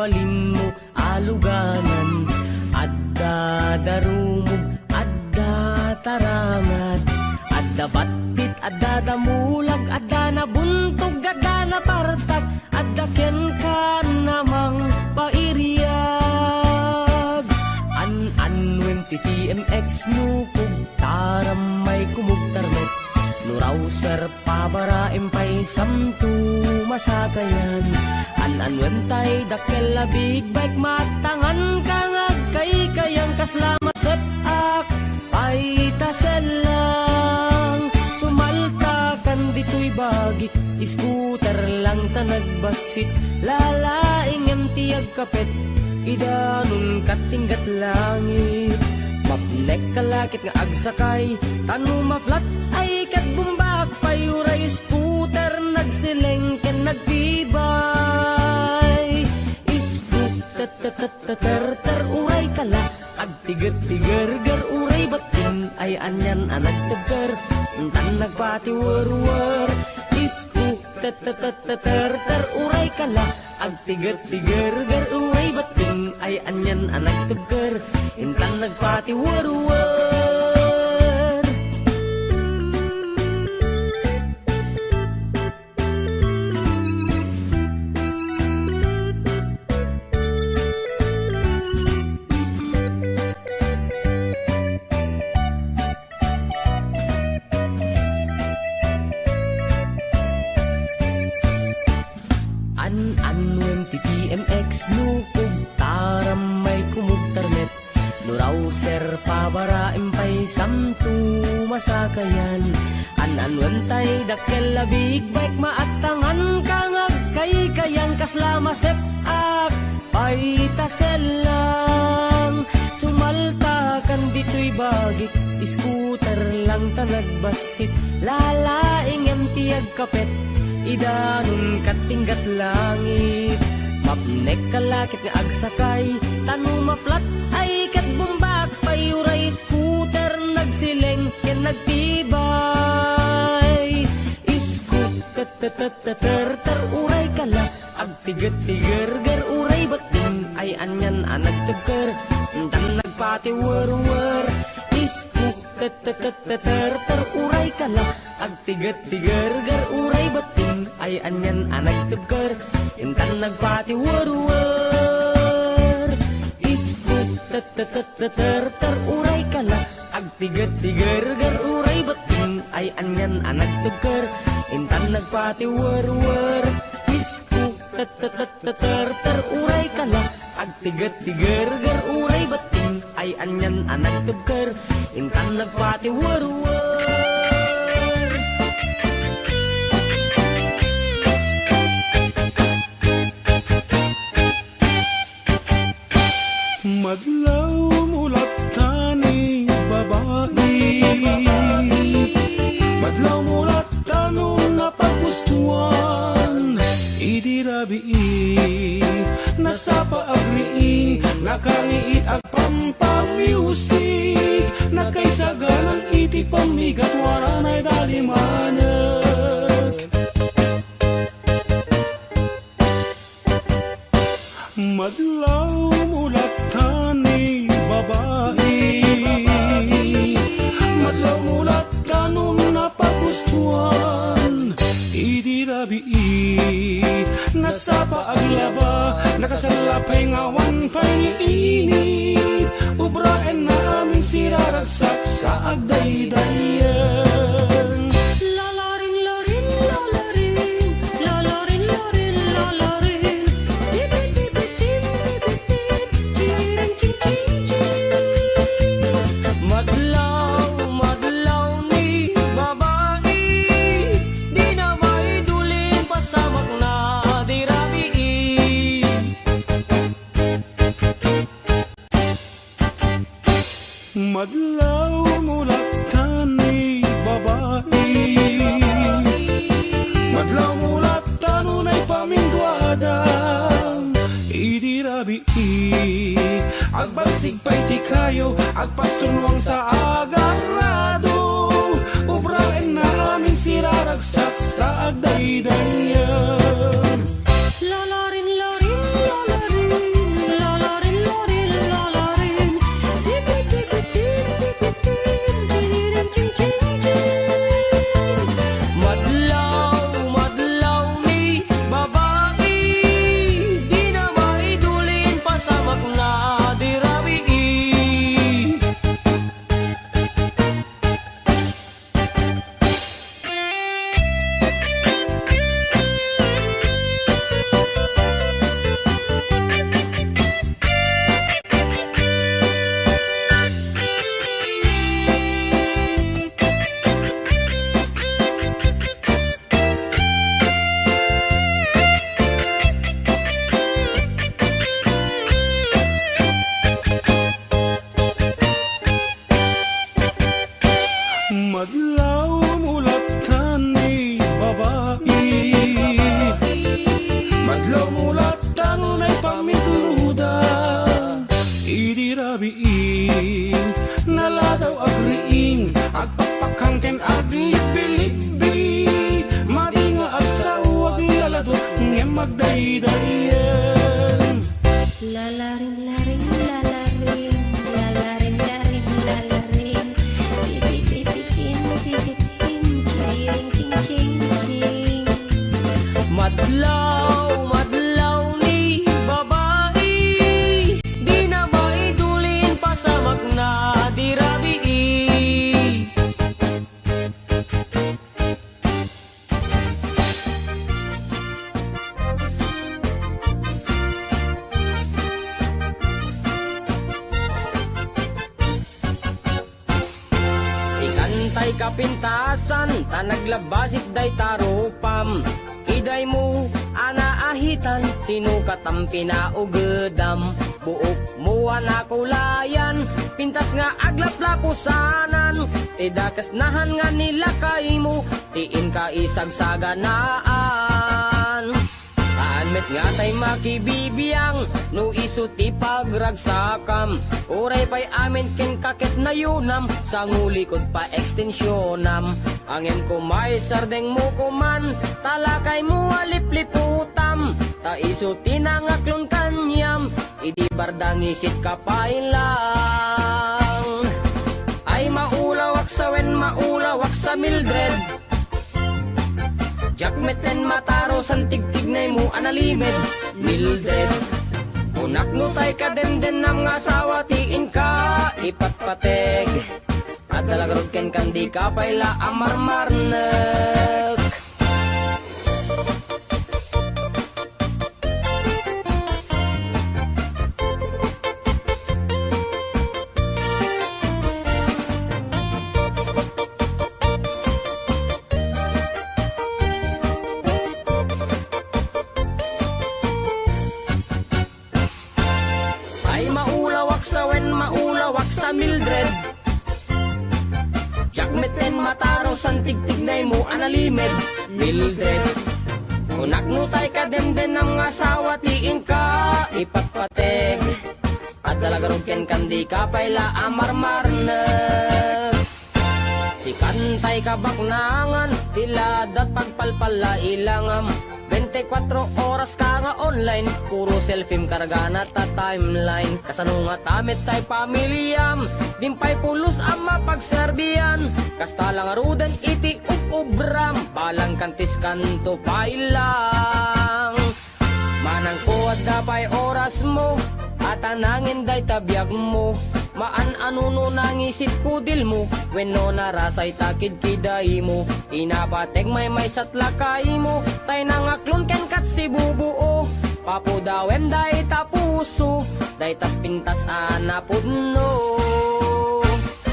balin mo aluganan. Adda darumog, adda taramat, adda batit, adda damulag, adda nabuntog, adda napartag, adda ken ka namang pairiyag. An-anwen ti TMX nukog, taramay kumugtarmet, nurawser pabara empay samtu masakayan. An-anwen tay dakkel big bike matangan kangag kay kayang kaslama sepak pay taselang. Sumalta kan dito'y bagik, scooter lang ta nagbasit, lalaing tiyag kapet, idanun katinggat langit. Mapnek kalakit nga agsakay, tanong maflat ay katbumbak, payuray scooter nagsileng ken nagtibay. Ter uray kala, agtigat-tigar-gar uray batin, ay anyan anagtaggar, tan nagpati war-war. Ter uray kala, agtigat-tigar-gar uray batin, ay anyan anagtaggar, intan nagpati war-war. An-anwem ti TMX nukog, taramay kumugtarnet, nurawser pabara empay samtu masakayan. An-anwem tay dakkel big bike maatangan kangag kay kayang kaslama sepak pay taselang. Sumalta kan dito'y bagik, scooter lang ta nagbasit, lalaing tiyag kapet, idanun katinggat langit. Mapnek kalakit nga agsakay, tanong maflat ay katbumbak, payuray scooter nagsileng ken nagtibay. Ter uray kala, agtigat-tigar-gar uray batin, ay anyan anagtaggar, tan nagpati war-war. Ter uray kala, agtigat-tigar-gar uray batin, ay anyan anagtaggar, intan nagpati war-war. Ter uray kala, agtigat-tigar-gar uray batin, ay anyan anagtaggar, intan nagpati war-war. Ter uray kala, agtigat-tigar-gar uray batin, ay anyan anagtaggar, intan nagpati war-war. Madlaw mulat tani babae, madlaw mulat tanong napagustuhan, idirabi nasa paagriing, nakaliit at pampamusic, nakaisaganan iti pamigat waranay dalimanak. Madlaw mulat tani babae, madlaw mulat tanong napagustuhan, idirabi nasa paaglaba, nakasalapay ngawan paniinit, ubraen na aming siraragsak sa agdaydayan. Madlaw mulat tani babae, madlaw mulat tanunay pamingguadang, idirabi agbagsig pa'y ti kayo, agpastunwang sa agarrado, ubraen na aming siraragsak sa agdaydayan. Lalarin, larin, lalarin, agpapakangken aglibi-libi, maringa agsawag lalado ngem magdaydayen. Lalaring, laring, lalaring, lalaring, laring, lalaring, tipit-tipitin, tipitin, chiring, ching, ching, ching. Madlaw, madlaw ni babae, di na maidulin pa sa magna dirabi. Si kantay kapintasan, tanaglabasit day tarupam. Iday mo, anaahitan, sino katam pinaugedam. Buok mo anakulayan, pintas nga aglaplapusanan. Tidakas nahan nga nila kay mo, tiin ka isagsaganaan. Anmet nga tay makibibiyang, no iso ti pagragsakam. Uray pa'y amin ken kakit na yunam, sa ngulikod pa ekstensyonam. Angin ko may sardeng mo kuman, talakay mo alipliputam. Ta iso tinangaklon kanyam, idi bardang isit kapailang. Ay maulawak sa wen, maulawak sa Mildred. Jakmeten mataro san tigtignay mo analimed Mildred. Unak no tay ka den nam nga asawa tiin ka ipatpateg. At dalagarod ken kandi ka payla amarmarnek. Sawen maulawak sa Mildred. Jakmeten mataro san tigtignay mo analimed Mildred. Unak no tay ka den nam nga asawa tiin ka ipatpateg. At dalagarog ken kandi ka payla amarmarnek. Si kantay kabaknangan, tiladat pagpalpala ilangam. 24 oras ka nga online, puro selfie karga na ta timeline. Kasano nga tamit tay pamilyam, dimpay pulos ang mapagserbiyan. Kasta lang aruden iti ubram, balang kantis kanto pailang. Manang kuwad dapay oras mo, at anangin day tabiyag mo. Maan anuno nangisip kudil mo, wenno narasay takid kiday mo. Inapateg may satlakay mo, tay nangaklon ken kat si bubuo. Papudawem day tapuso, day tapintas anapudno.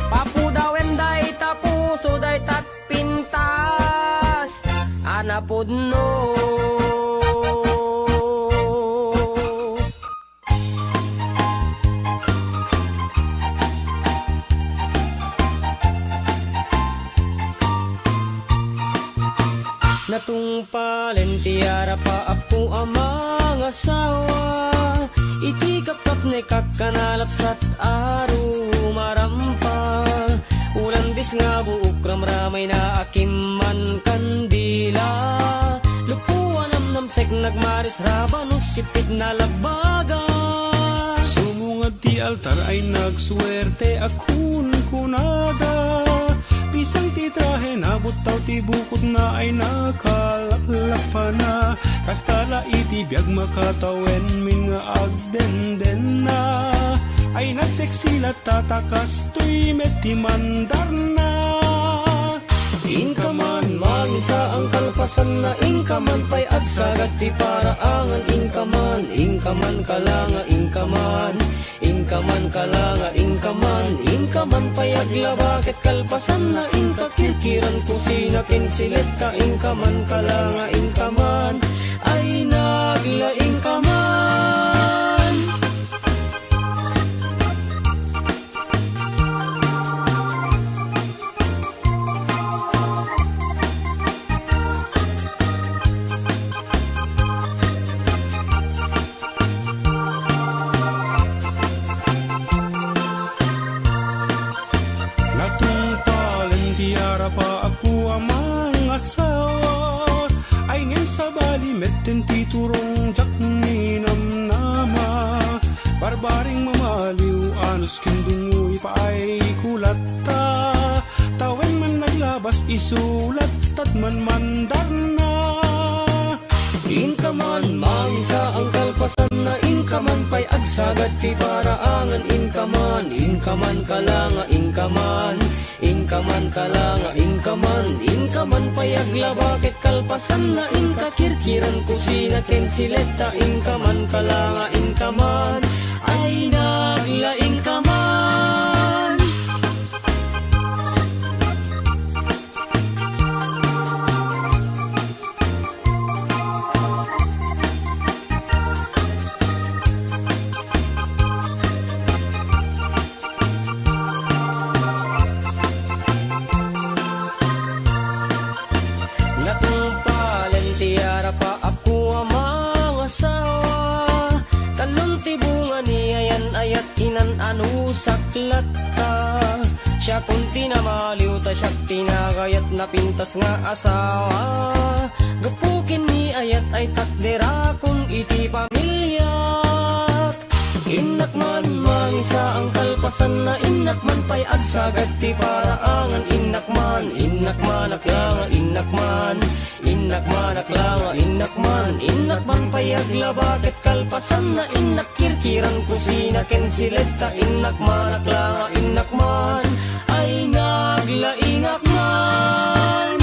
Papudawem day tapuso, day tatpintas anapudno. Natungpalen tiara pa ako ang mga asawa. Iti kapkap na kakanalapsat aro marampa. Ulandis nga buok ramramay na akiman kandila. Lupuan namnamsek nagmaris rabanus sipid na labaga. Sumungad ti altar ay nagswerte akun kunada. Pisang titrahe nabot taw ti bukod na ay nakalaklak pa na. Kastala iti biyag makatawen min nga agdenden na. Ay nagseksilat tatakas tuy meti mandar na. Inkaman magisa ang kalpasan na inkaman pay agsagat ti paraangan. Inkaman kalanga inkaman. Inkaman kalanga inkaman pay aglabakit kalpasan na inkakirkiran kusina kinsilet ka. Inkaman kalanga inkaman ay nagla inkaman. Sabali metten titurong jak ninam nama Barbaring mamaliw anos kindungoy paay kulatta Tawen man naglabas isulat at man mandar na Inkaman, mangsa ang kalpasan na inkaman pay agsagad ti paraangan inkaman, inkaman kalanga inkaman, inkaman kalanga inkaman pay aglabakit kalpasan na inkakirkiran kusina ken sileta inkaman kalanga inkaman ay naglaing kaman. Saklat ta siya kung tinamaliw ta siya tinagayat na pintas nga asawa gapukin ni ayat ay takdera kung iti pamilyak inakman mangisa ang kalpasan na inakman pay agsagad ti paraangan inakman aklanga inakman aklanga inakman pay aglabakit kalpasan na inakirkiran kusina ken sileta inakman aklanga inakman ay naglaingakman.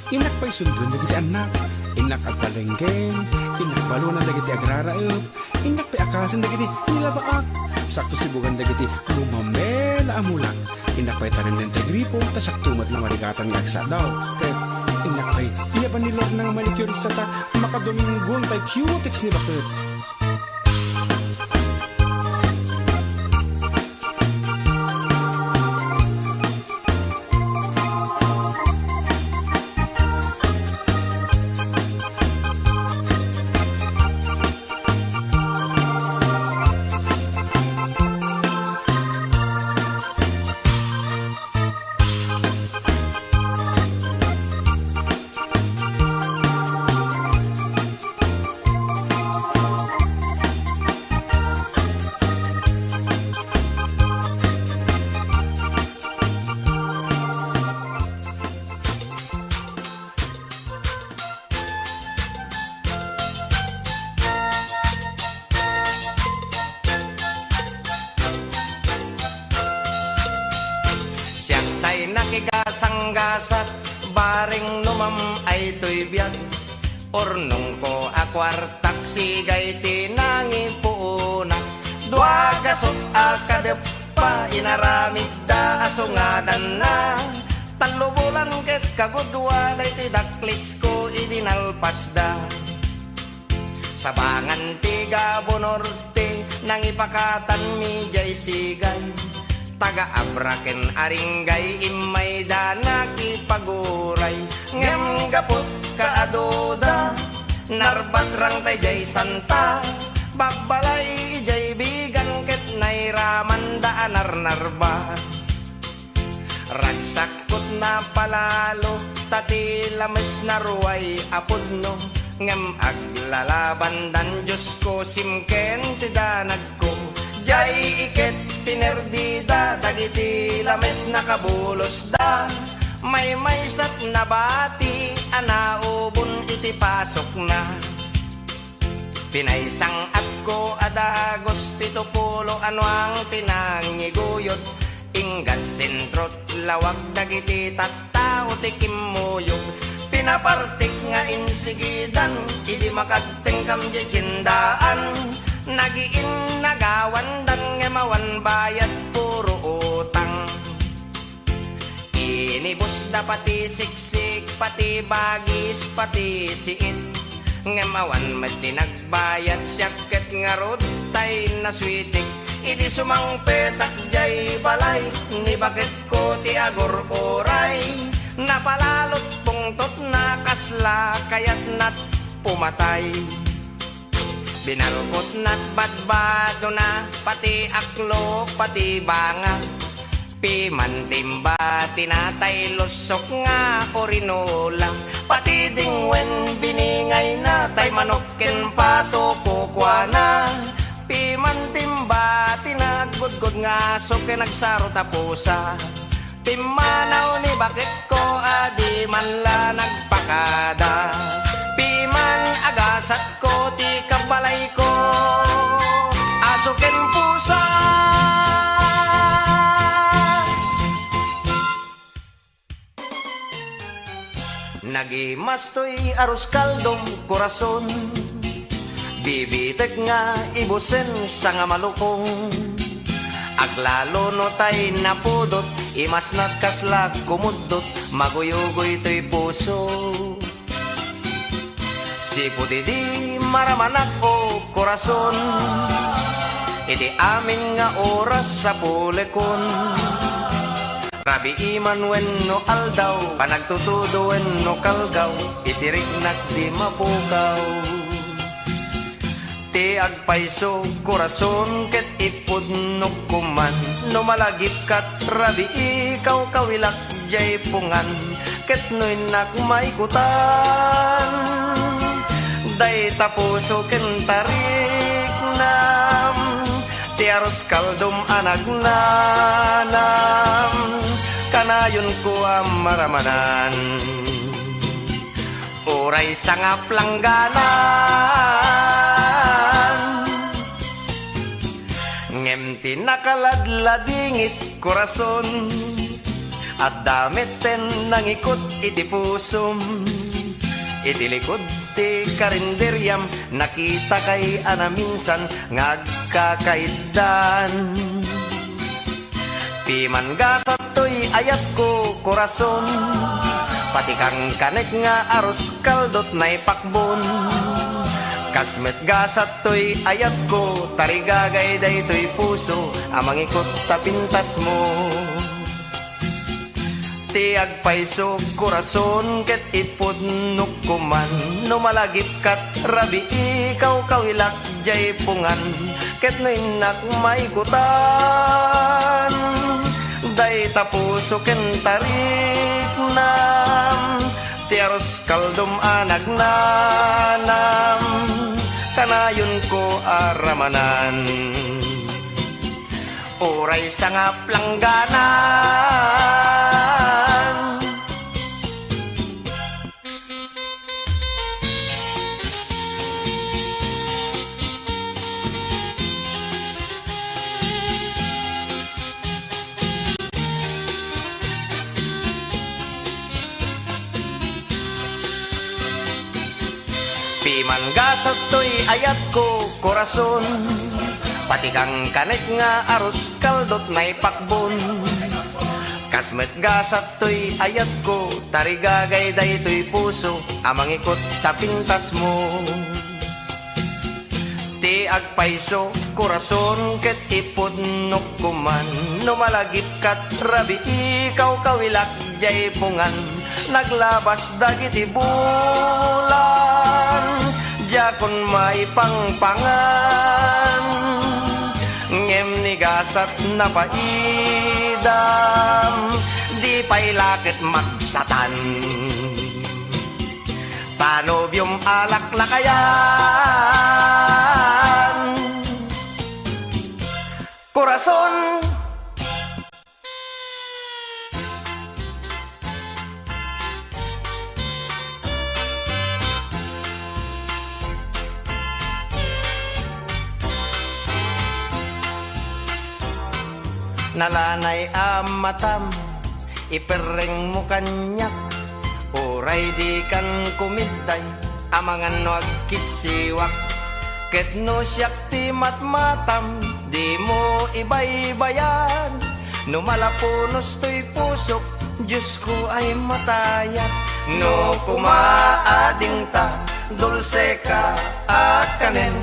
Inak pa'y sundun dagiti anak, inak at talenggen, inak balunan dagiti agraraep, inak pa'y akasan dagiti nilabaak, sakto sibugan dagiti lumamela amulak, inak pa'y tarin ng gripo, tasyak tumat na marigatan ng agsa daw, ket inak pa'y iyaban ni Lord ng manicurista ta, makadominggon pa'y cutex ni bakit. Nakigasanggasat baring numam ay to'y biyag ornong ko akwartak sigay tinangi puuna dua gasot akadep pa inaramid da asungadan na talubulan ket kagudwa day tidaklis ko idinalpas da sabangan tiga bonorte nang ipakatan mi jay sigay taga-abraken aringgay imay danaki paguray ngem gapot kaadoda narbatrang tay jay santa babbalay jay bigan ket nairaman daanar narba ragsakot na palalo tati lames naruay apodno ngem aglalaban dan Diyos ko simken tidanag ko jay iket pinerdida dagiti lames nakabulos da may sat na bati anaubon iti pasok na pinaisang at ko adagos 70 ano ang tinangiguyod inggan sentrot lawag dagiti tattao ti kimmuyog pinapartik nga insigidan idi makagtengkam di cindaan nagiin nagawan dan ngemawan bayad puro utang inibus da pati siksik pati bagis pati siit ngemawan mati nagbayad syakket nga rod tay naswitik Iti sumangpetak jay balay, ni bakit ko ti agor oray. Napalalot pungtot na kasla, kaya't nat pumatay. Binalkot na't badbado na, pati aklo, pati banga. Pimantimba, tinatay lusok nga orinola. Pati dingwen biningay na, tay manokin pato kukwana. Pimantimba, tinagudgod nga soke nagsaro tapusa. Pimanaw ni bakit ko adi man la nagpakada. Piman agasat ko ti kabalay ko, asukin pusa. Nagimastoy aros kaldong korason, bibitek nga ibusen sa nga malukong. Aglalo no tay napudot, imas nat kasla kumudot, maguyugoy to'y puso. Si putidi maramanak o korason, iti amin nga oras sa pulekon. Rabi iman wen no aldaw, panagtutudo wen no kalgaw, itirik nak di mapukaw. Ti agpaiso korason ket ipud no kuman, no malagip kat rabi ikaw kawilak jay pungan, ket noy nak maikutan. Day tapuso ken tarik nam, ti aros kaldom anak nanam, kanayon ko ang maramanan. Oray sangap langganan, ngem tinakaladladingit korason, at damit ten nangikot iti pusom. Iti likod ti karinderyam, nakita kay ana minsan ngagkakaiddan. Piman gasat to'y ayat ko korason, pati kang kanek nga aros kaldot na'y pakbon. Kasmet gasat to'y ayat ko, tarigagay day to'y puso, amang ikot tapintas mo. Ti agpaiso korason ket ipod nukuman, no malagip kat rabi ikaw kawilak jay pungan, ket no inak maikutan. Day tapuso ken tarik nam, ti aros kaldom anak nanam, kanayon ko aramanan. Oray sangap langganan, piman gasat to'y ayat ko korason, pati kang kanek nga aros kaldot na'y pakbon. Kasmet gasat to'y ayat ko, tarigagay day to'y puso, amang ikot sa pintas mo. Ti agpaiso korason ket ipod nukuman, no malagip kat rabi ikaw kawilak jay pungan. Naglabas dagiti bulan, jakon may pangpangan, ngem ni gasat na paidam, di pa'y lakit magsatan. Panobyong alaklakayan, korason. Nalanay amatam, ipereng mo kanyak, oray di kan kumitay, amangan no agkisiwak. Ket no siyak ti matmatam, di mo ibaybayan, no malapunos to'y pusok, Diyos ko ay matayat. No kumaading ta, dulce ka at kanen,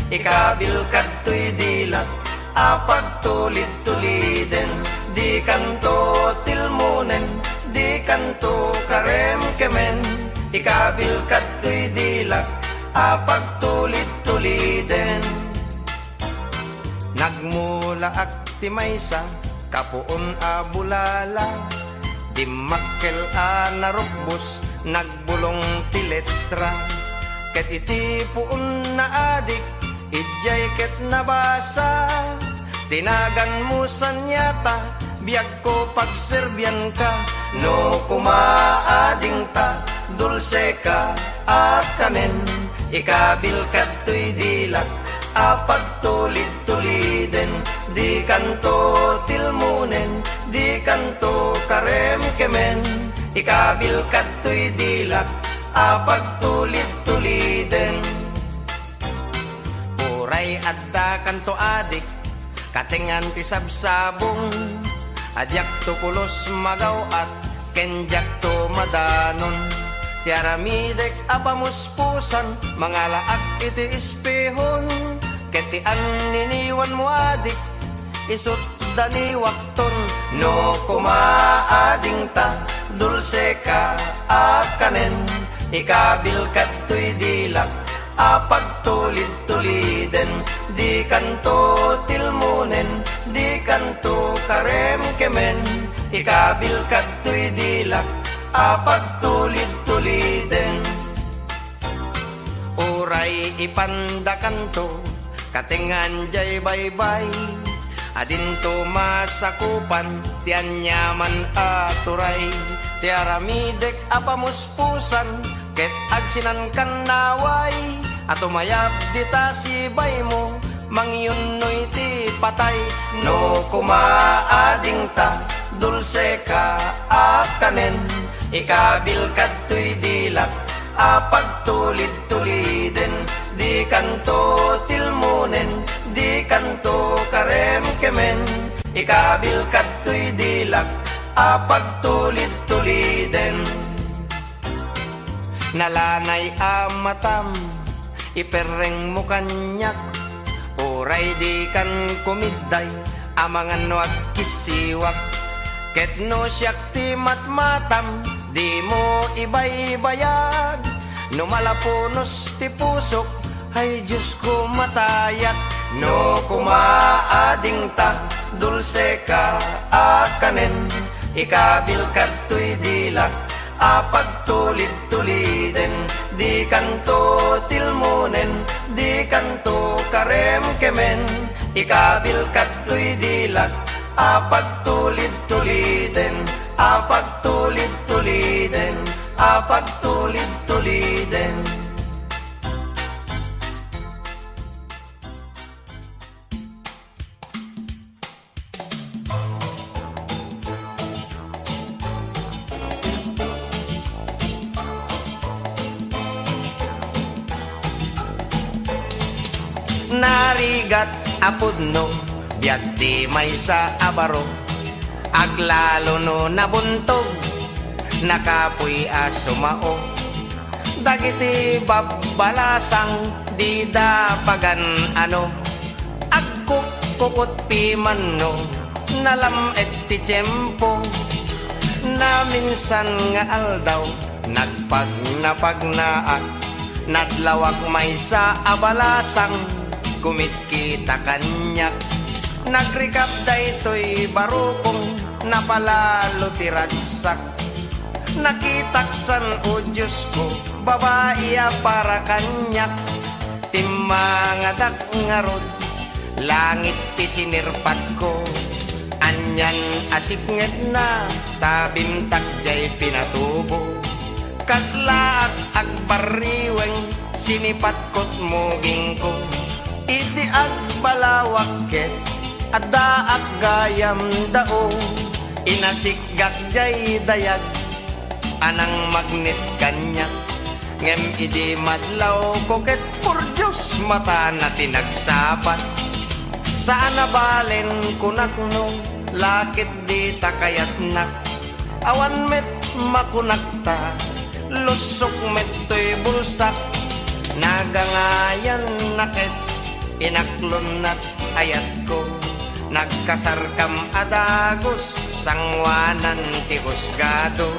ikabil kat to'y dilat, apag tulid-tuliden, di kanto tilmunen, di kanto karem kemen, ikabil katoy dilak, apag tulid-tuliden. Nagmula akti maysa, kapuon a bulala, di makkel a narukbos, nagbulong ti letra, ket iti puon na adik, ijay ket nabasa, tinagan mo sanyata, biag ko pagserbian ka, no kumaading ta, dulce ka akanen, ikabil katoy dilak, apag tulid-tuliden, di kanto tilmunen, di kanto karem kemen, ikabil katoy dilak, apag tulid-tuliden. Uray adda kanto adik, katengan ti sabsabong, adyak to pulos magaw at kenjak to madanon, tiaramidek apamuspusan, mga laak iti espehon, ketian niniwan mo adik, isut dani wakton, no kumaading ta, dulce ka akanen, ikabil katoy dilak, apag tulid-tuliden, di kanto tilmunen, di kanto karem kemen, ikabil katoy dilak, apag tulid-tuliden. Uray ipandakan to, katengan jay baybay, adinto masakupan, tiyan nyaman aturay, tiaramidek apamuspusan, ket agsinan kan naway, atumayap dita si bay mo, mangyun noy ti patay, no kumaading ta, dulce ka akanen, ikabil katoy dilak, apag tulid-tuliden, di kanto tilmunen, di kanto karem kemen, ikabil katoy dilak, apag tulid-tuliden. Nalanay amatam, ipereng mo kanyak, uray di kan kumiday, amangan no agkisiwak, ket no siyak ti matmatam, di mo ibay-bayag, no malapunos ti pusok, ay Diyos ko matayak, no kumaading ta, dulce ka akanen, ikabil katoy dilak, apag tulid-tuliden, di kanto tilmunen, di kanto karem kemen, ikabil katoy dilak, apag tulid-tuliden, apag tulid-tuliden, apag tulid-tuliden. Narigat apudno, biag di may sa abaro, aglalo no nabuntog, nakapuy asumao, dagiti babalasang, di dapagan ano, agkuk kukut pimanno, nalam et ti tiyempo, na minsan nga aldaw, nagpagnapagnaak, nadlawak may sa abalasang, kumit kita kanyak, nagrikap daytoy barukong, napalalo tiragsak, nakitaksan o Diyos ko, babaiya para kanyak, timangadak ngarod, langit ti sinirpat ko, anyan asipnget na, tabimtak jay pinatubo, kaslaak agpariweng, sinipat kot muging ko, iti agbalawak ket, adda aggayam dao, inasigak jay dayag, anang magnet kanyak, ngem idi madlaw ko ket por Diyos mata na tinagsapat, saan nabalen kunakno, lakit di takayat nak, awan met makunakta, lusok met to'y bulsak, nagangayan nakit, inaklon at ayat ko, Nagkasarkam adagos sangwanan ti husgado.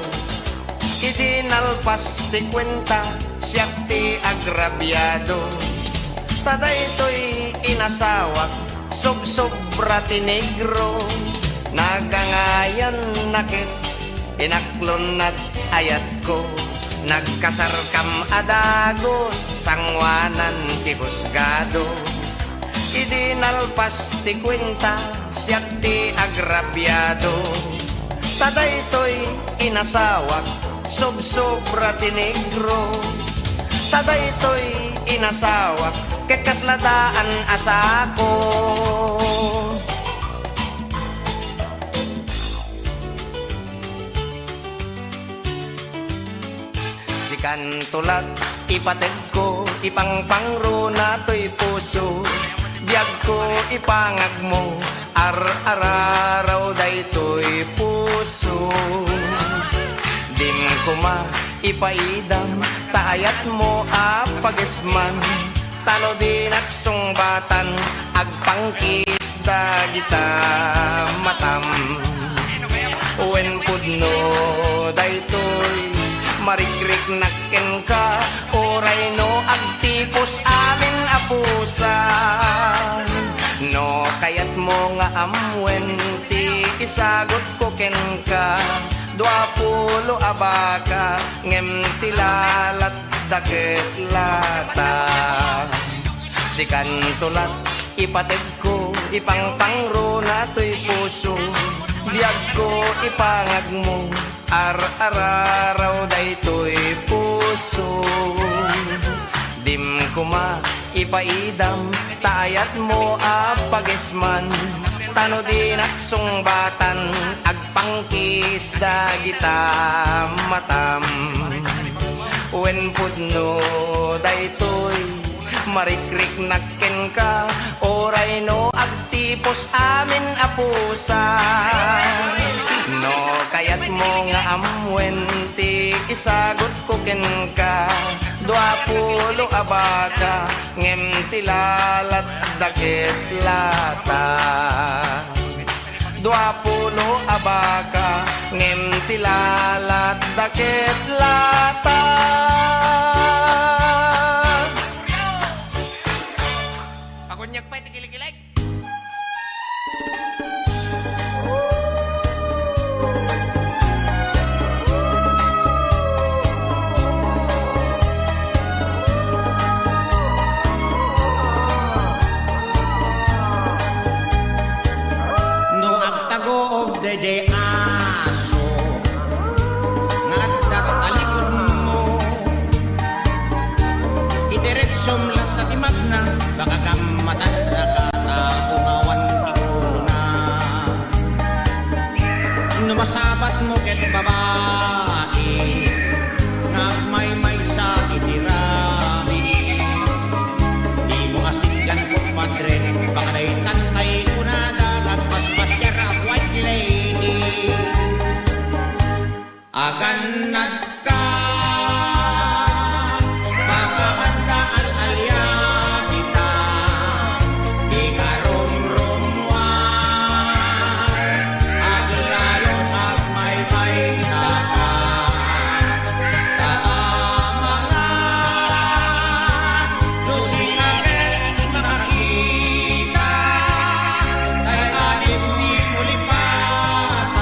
Idinalpas ti kwenta siyak ti agrabyado. Tadaytoy inasawak sobra ti negro. Nagangayan nakit inaklon at ayat ko. Nagkasarkam adagos sangwanan ti husgado. Idinalpas ti kwenta siyak ti agrabyado. Tadaytoy inasawak sobra ti negro. Tadaytoy inasawak ket kasladaan asako. Sikan tulak ipateg ko ipangpangro na to'y puso. Biyag ko ipangag mo ar-araraw daytoy puso. Dim ko ma ipaidam taayat mo apagesman. Tano din aksungbatan agpangkis dagita matam. Wen pudno daytoy marikrik nakken ka. Oray no agtipos amin apusan. No kayat mo nga amwen ti isagot ko ken ka. 20 abaka ngem tilalat daket lata. Sikan tulat ipateg ko ipangpangro na to'y puso. Biyag ko ipangag mo ar-araraw daytoy puso. Dim ko ma ipaidam taayat mo apagesman. Tano din aksungbatan agpangkis dagita matam. Wen pudno daytoy marikrik nakken ka. Oray no agtipos amin apusan. No kayat mo nga amwen ti isagot ko ken ka. 20 abaka ngem tilalat daket lata. 20 abaka ngem tilalat daket lata. Pakunyak pa iti kilig-kilig. Dede aso ngadat talikod mo idiretsom lat na timagna baka gamatan nakataungawan ikuna numasabat mo ket babae nagmaymay sa itirami di mo kasigyan ko madren baka na'y tantay kunada nagpaspasyar ang white lady. Aganad ka makakanta al-alya kita di karomromwan aglalong agmaymay sa ka taamangan nusingaret makakita kay anim di mulipatan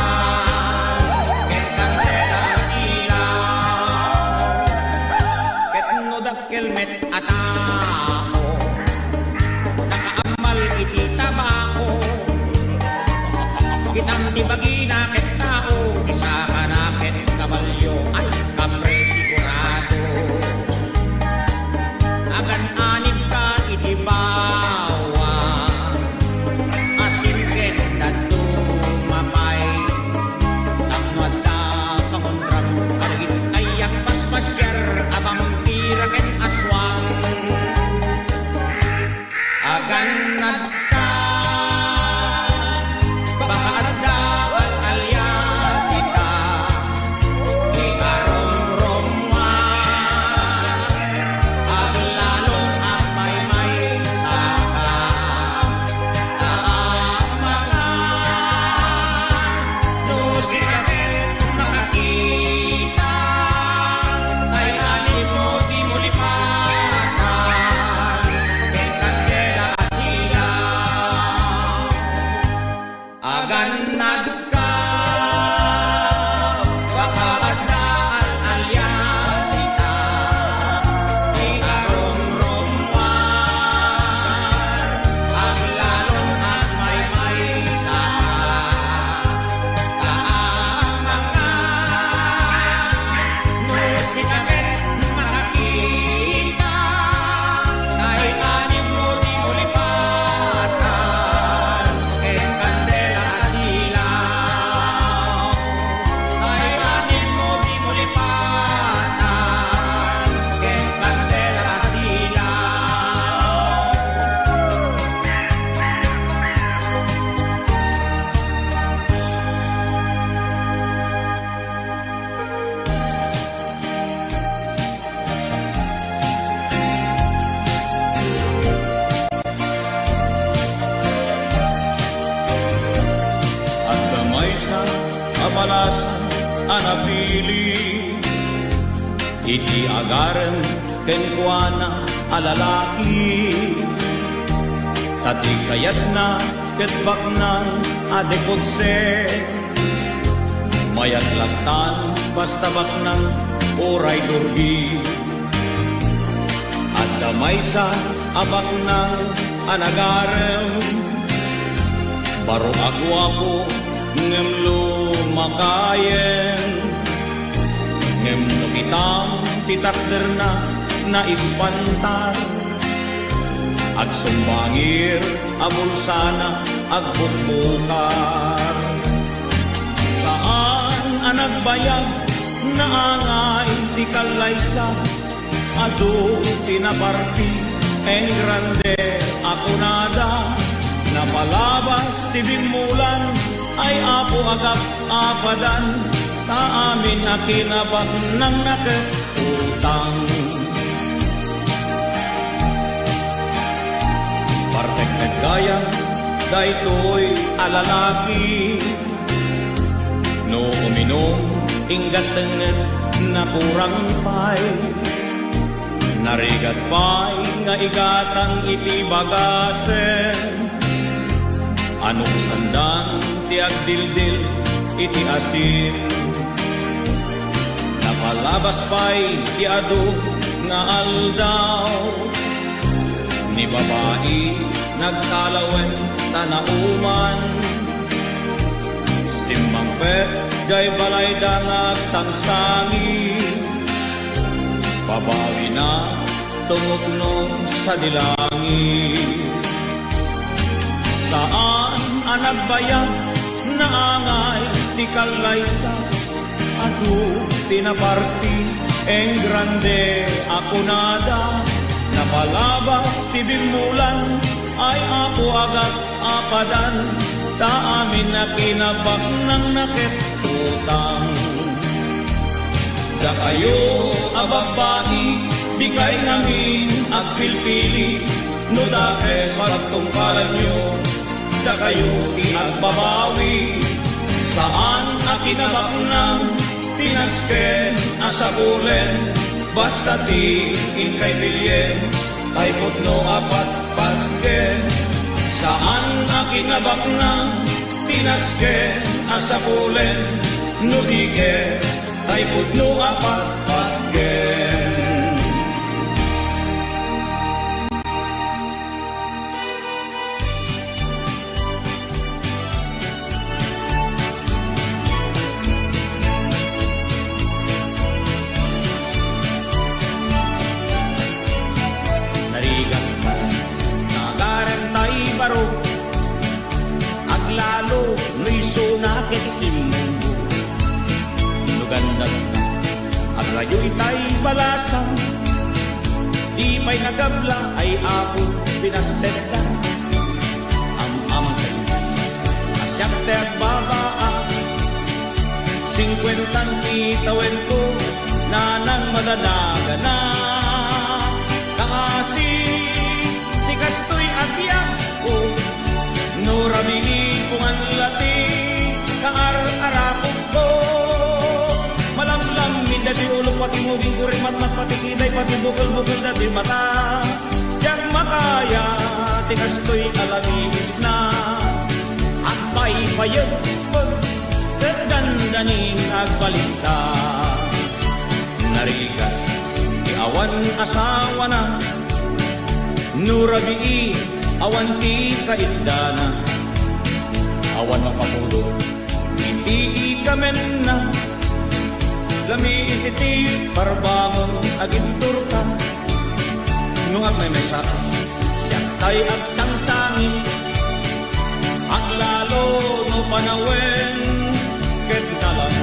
ket kandela ilaw ket no dakkelmet atao nakaamal iti tabako kitang tibagina ket tao isa ka na ket kabalyo ay kapre sigurado agan anib ka iti bawang asim ket dadto mapay tapno adda kakontrang kalagit kayak paspasyar abang tira ket aswang agan nadka baka adda al-alya kita di karomromwan aglalong agmaymay sa ka taamangan malasan anapili iti agaran kenkwana alalaki tati kayat na ketbak ng adekotse mayat latan basta bak ng oray durgi at damay sa abak ng anagarem baro agwapo ngem lumakayen ngem nukitam titakder na ispantar at sumbangir amul sana agbukbukar saan anagbayag na angay ti kalaysa adu tinaparti en grande ako nada napalabas ti bimulan ay apo agap apadan ta amin akinabak ng nakatutang partek nagdaya daytoy alalaki no uminom inggat tenget na kurang pay narigat pay nga igatang iti bagasen anong sandan ti agdildil iti asin napalabas pay ti adu nga aldaw ni babae nagtalawen tanauman simbang pet jay balay dangag sangsangi babawi na tungokno sa dilangi saan anagbayag na angay ti kalaysa adu tinaparti en grande ako nada napalabas ti bimulan ay apo agad apadan ta amin na kinabak ng naketutang da kayo ababae di kay namin agpilpili no dake pagtungkalan nyo da kayo di agbabawi saan akinabak ng tinasken asabulen basta ti inkay bilyen ay putno apat patken saan akinabak ng tinasken asabulen no dike ay putno apat patken aglalo no'y sunakit simundo nugandag at rayo itay balasang di pa'y nagabla ay apo pinasteda am kayo asyakte at babaa 50 titawen ko na nang madadaga na kaasi ni kastoy agyak ko no ramili kung ang lati kaar-arapog ko malamlam minda di ulo pati muging kuring matmat pati kiday pati bukal-bukal na di mata jak makaya tikastoy alamiis na at paypayag pag kadandaning agbalita narigat di awan asawa na nurabii awan ti kaindana awan mapamudo hindi ikamen na lami isiti parbangon agintur ka nung may mesa siyak tay agsangsangin aglalo no panawen kentalang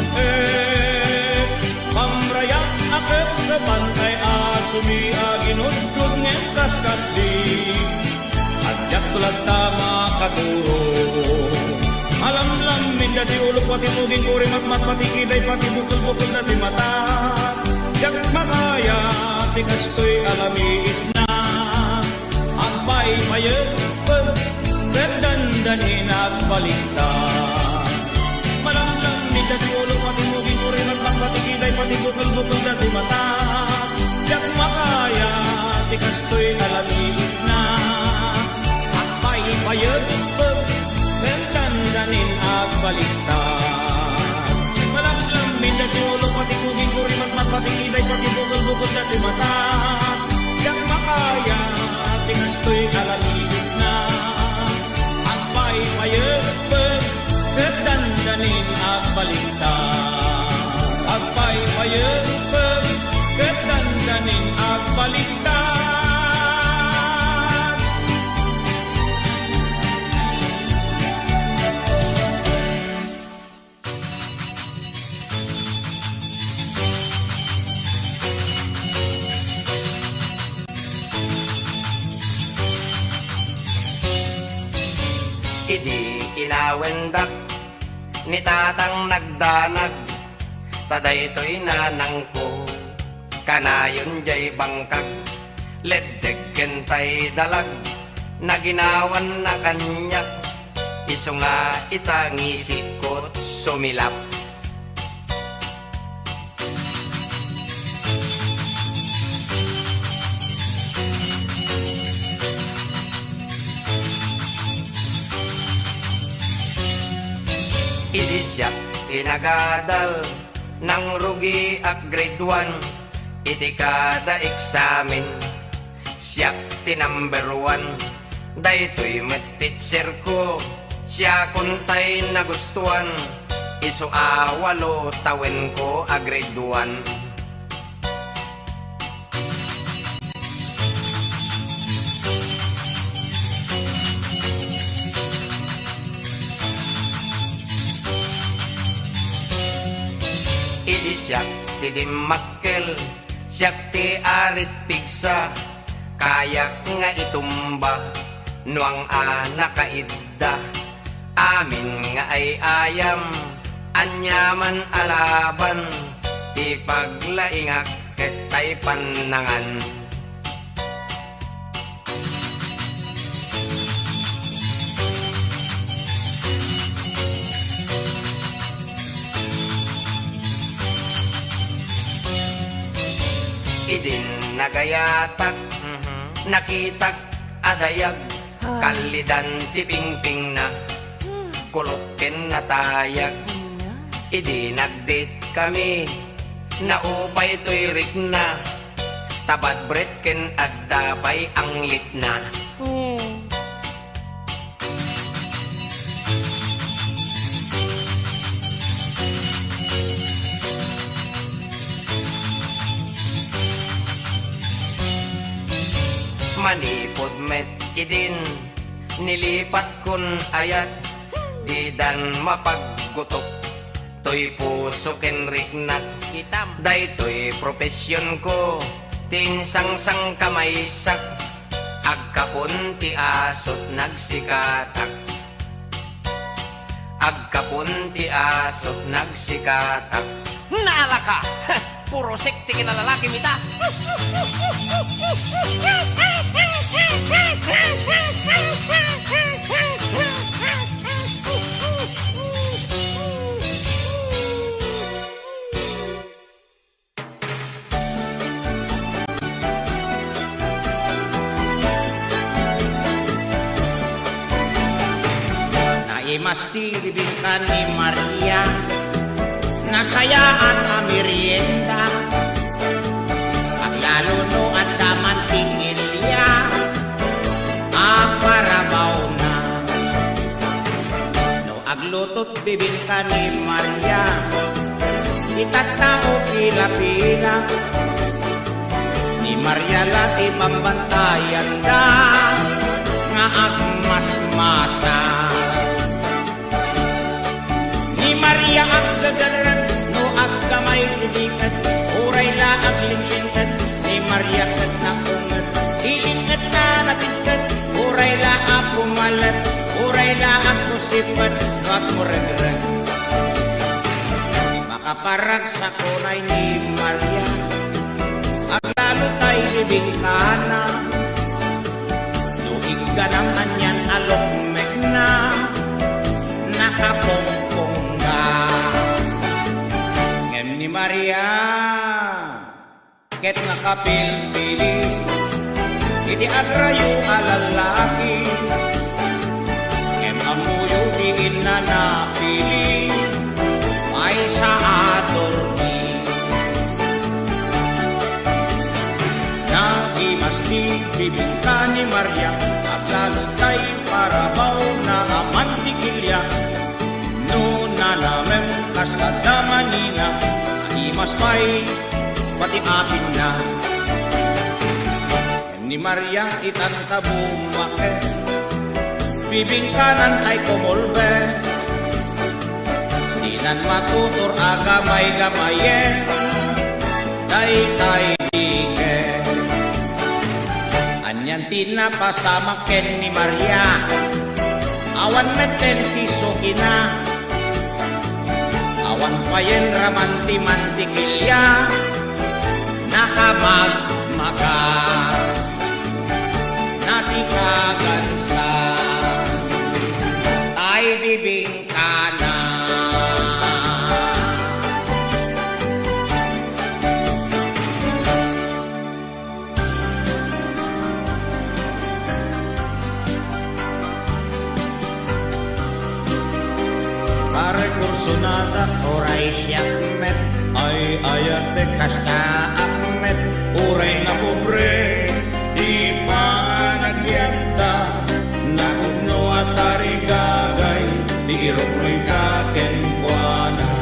pamrayak akit sa bantay asumi aginudgud ng kaskas di adyak tulad tama katuro alam minda di ulo pati muging kuring matmat pati kiday pati bukol-bukol na di mata jak makaya tikastoy alamiis na ang paypayag pagdandanin at balita malamlang minda si ulo pati mugin ko rin at pati kiday pati bukal-bukal dati mata. Yak makaya tikas to'y alamigis na at payag dandanin at baliktad. Malamlam minda si ulo pati mugin ko rin at pati kiday pati bukal-bukal dati mata. Yak makaya tikas to'y alamigis na at payag dandanin at baliktad. Agpay-payag dandanin at baliktad. Idi inawendak ni tatang nagdanag, taday to'y nanang ko, kanayon jay bangkag, ledeg kentay dalag, naginawan na kanyak, iso nga itangisit ko't sumilap. Idisyak tinagadal ng rugi at grade 1, iti kada eksamen siyak ti number 1. Daytoy met teacher ko, siya kuntay nagustuhan, iso awalo tawen ko a grade 1. Siyak ti dimmakkel, siyak ti arit pigsa, kayak nga itumba, nuang nakaidda. Amin nga ay ayam, anyaman alaban, ti paglaingak ketay panangan. Idin nagayatak, nakitak adayag, kalidan ti pingping na, kulokken na tayag. Idi nagdate kami, naupay to'y rik na, tabad bret ken agdapay ang litna. Manipod met idin, nilipat kun ayat, di dan mapaggutok, to'y puso ken riknak. Day to'y profesyon ko, tinsangsang kamaysak, agkapon ti asot nagsikatak. Agkapon ti asot nagsikatak. Naala ka! Puro sekti kinalalaki mita! Naimastiribin ka ni Maria, nasayaan na merienda, lalo no at daman tingilya, aparabaw na. No aglutot bibin ka ni Maria, itatao pila-pila, ni Maria lati pambantayan da, nga agmas-masa. Ni Maria agdadaran, no agkamay lilingat, uray la aglinglingat, ni Maria kat na ungat, ilingat na natingkat, uray la apumalat, uray la akusipad, wag mo regrag. Makaparag sa kulay ni Maria, aglalo tayo libingkana, luig ka ng anyan alok mek na, nakapongpong ka. Maria ket nakapilpili iti adrayo alalaki amuyo di inanapili ay sa atorni naimasni bibingka ni Maria at lalutay parabaw na amantikilya no nalamem kaskadamanina imas pa'y pati apin na ni Maria itantabumake bibingkanan ay kumulbe dinan matutur agamay-gamayen tay dike anyan tinapasamaken ni Maria awan meten piso kina awan payen ramanti-mantikilya nakamagmaka natikagansa ay bibingkana pare kursunada oray siyak met ay ayate kasta akmet oray na pobre di panagyanta nakugno at tarigagay di iroknoy kaken buwana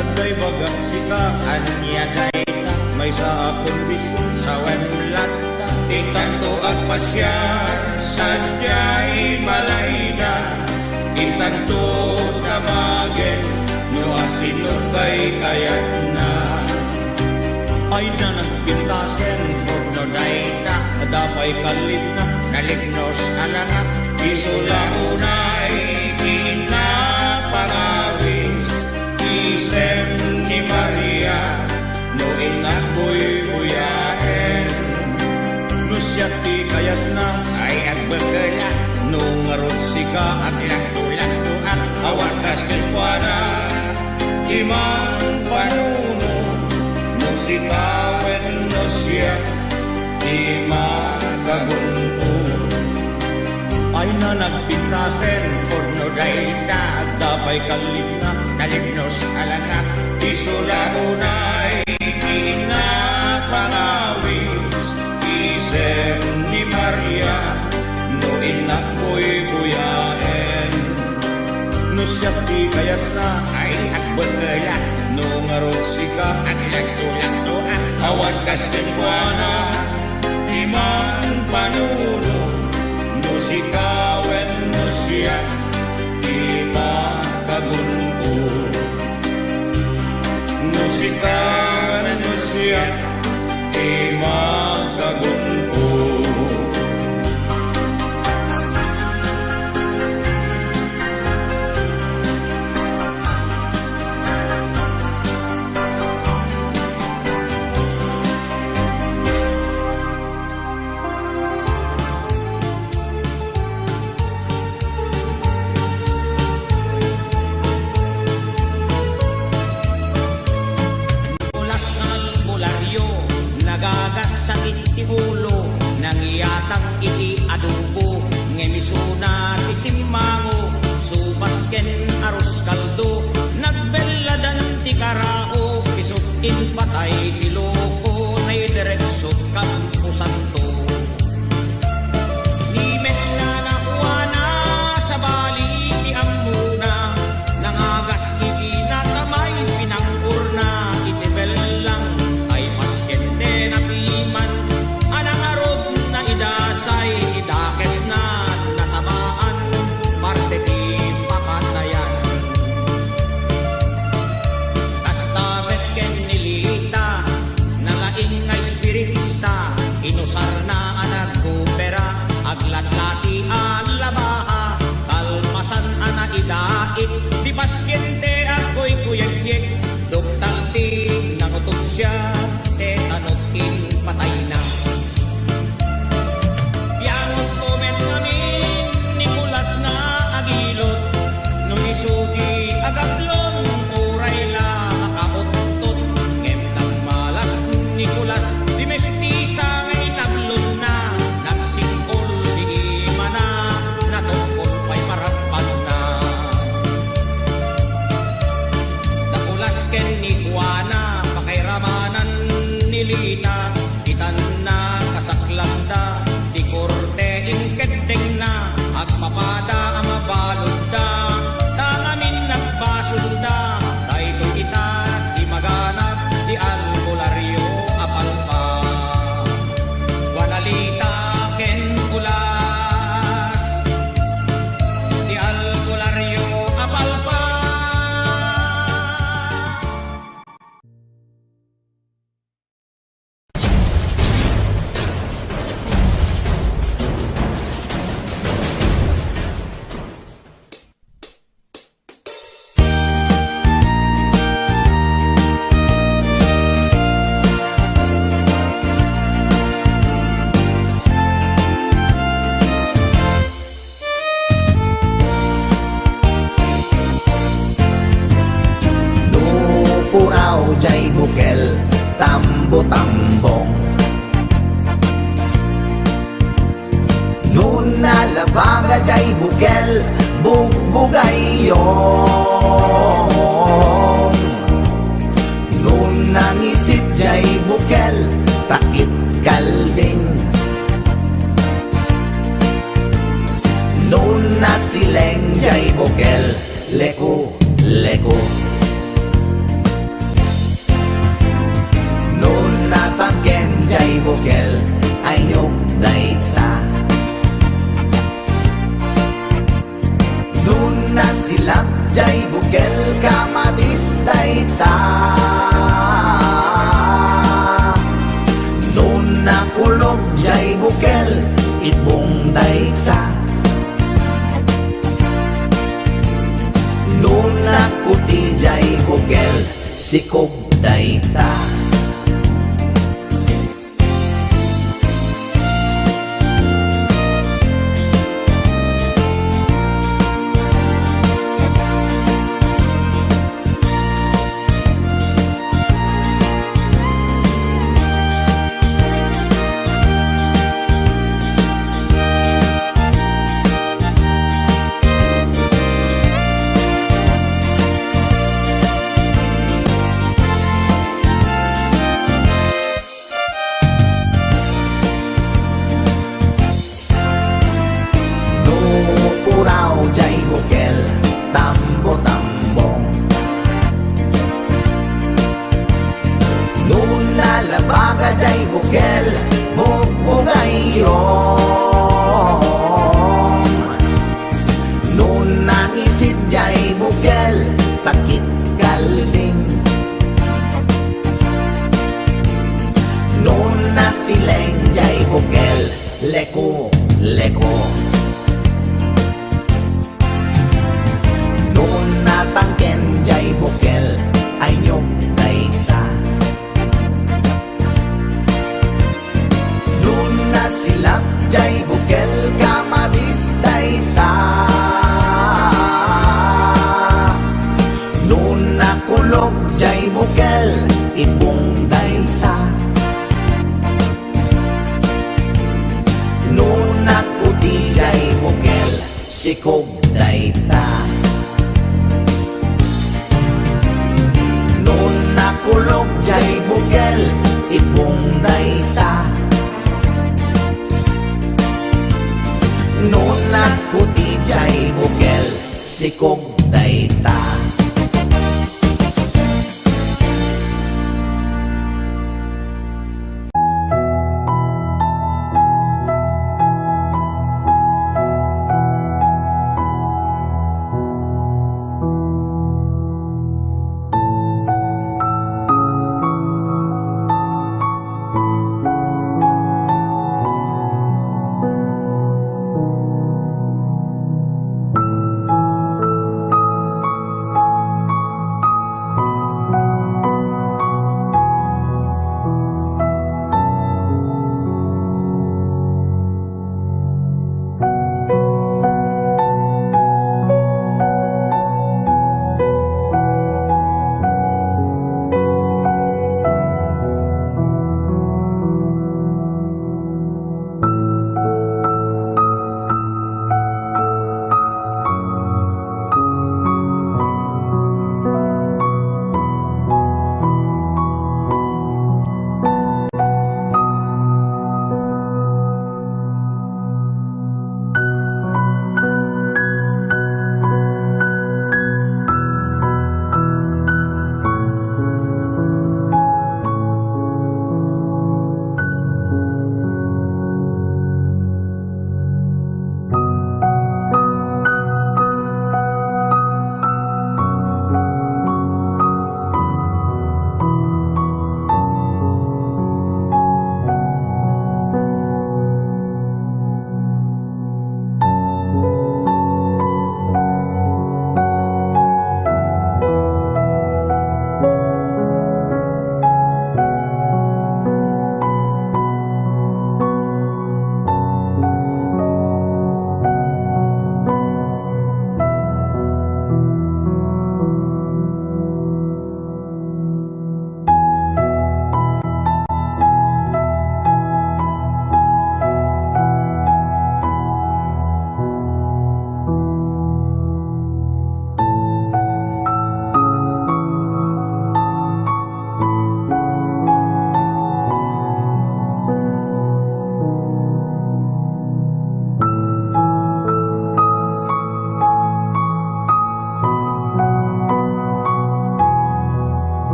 at day bagang sika anya dayta may sa akong bisun sa wemlat itanto at pasyar sadyay malayda itanto tamagen no asinod bay kayat na ay nanagpintasen no dayta adapay kalit na nalignos alangat isulaunay pinapangawis isem ni Maria no inakoy buyaen no siya ti kayat na ay agbagala no ngarot sika aglang-tulang-tuang awan kaskelpuana imang panuno no sikawen no siya di makagunto ay na nagpintasen porno dayta at dapay kaligna kalignos alanga isulaunay pinapangawis isem ni Maria no inakoy buyaen no siya ti kayat na ay agbagala no ngarot sika aglang-tulang-tuang awan kaskelpuana iman panuno no sikawen no siya di makagunto no sikawen no siya di makagunto ingketeng na agmapada ang mabalod da tangamin nagbasod da dahito kita di maganap di albularyo apalpa wanalita ken ulas di albularyo apalpa. Puraw jay bukel, tambo-tambong. Nun nalabaga jay bukel, bugbugayong. Nun nangisid jay bukel, takit kalding. Nun nasileng jay bukel, leku-leku. Natangken jay bukel ay nyok dayta. Nun nasilap jay bukel kamadis dayta. Nun nakulog jay bukel ibong dayta. Nun nakuti jay bukel sikog dayta. Puraw jay bukel, tambo-tambong. Nun nalabaga jay bukel, bugbugayong. Nun nangisid jay bukel, takit kalding. Nun nasileng jay bukel, leku-leku. Natangken jay bukel ay nyok dayta. Nun nasilap jay bukel kamadis dayta. Nun nakulog jay bukel ibong dayta. Nun nakuti jay bukel sikog dayta. Kulog jay bukel ibong dayta. Nun nakuti jay bukel sikog dayta.